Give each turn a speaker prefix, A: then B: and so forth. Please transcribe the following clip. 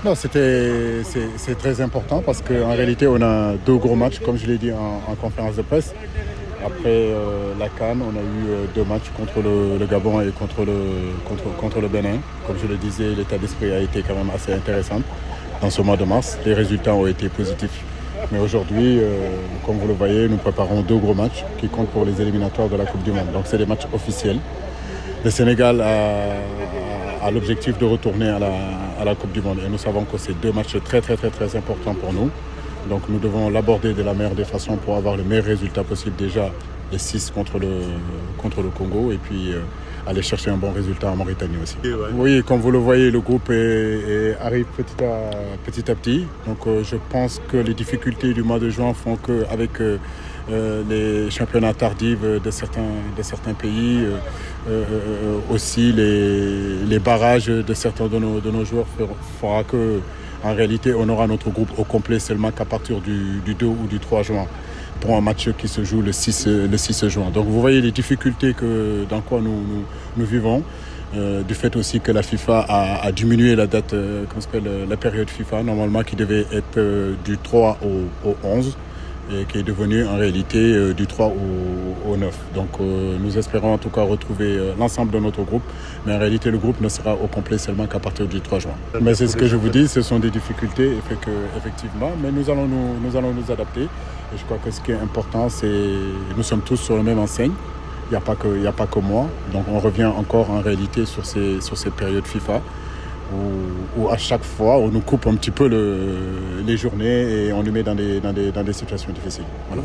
A: Non, c'est très important parce qu'en réalité, on a deux gros matchs, comme je l'ai dit en conférence de presse. Après la CAN, on a eu deux matchs contre le Gabon et contre le Bénin. Comme je le disais, l'état d'esprit a été quand même assez intéressant dans ce mois de mars. Les résultats ont été positifs. Mais aujourd'hui, comme vous le voyez, nous préparons deux gros matchs qui comptent pour les éliminatoires de la Coupe du Monde. Donc c'est des matchs officiels. Le Sénégal a l'objectif de retourner à la Coupe du Monde. Et nous savons que c'est deux matchs très importants pour nous. Donc nous devons l'aborder de la meilleure des façons pour avoir le meilleur résultat possible déjà les 6 contre le Congo et puis aller chercher un bon résultat en Mauritanie aussi. Ouais. Oui, comme vous le voyez, le groupe arrive petit à petit. Donc je pense que les difficultés du mois de juin font qu'avec les championnats tardifs de certains pays, aussi les barrages de certains de nos joueurs fera que en réalité, on aura notre groupe au complet seulement qu'à partir du 2 ou du 3 juin pour un match qui se joue le 6 juin. Donc vous voyez les difficultés dans quoi nous vivons. Du fait aussi que la FIFA a diminué la date, la période FIFA, normalement qui devait être du 3 au 11 et qui est devenue en réalité du 3 au 9. Donc nous espérons en tout cas retrouver l'ensemble de notre groupe, mais en réalité le groupe ne sera au complet seulement qu'à partir du 3 juin. Mais c'est ce que je vous dis, ce sont des difficultés effectivement, mais nous allons nous adapter. Et je crois que ce qui est important, c'est nous sommes tous sur la même enseigne. Il n'y a pas que moi. Donc on revient encore en réalité sur ces périodes FIFA. Où à chaque fois, on nous coupe un petit peu les journées et on nous met dans des situations difficiles. Voilà.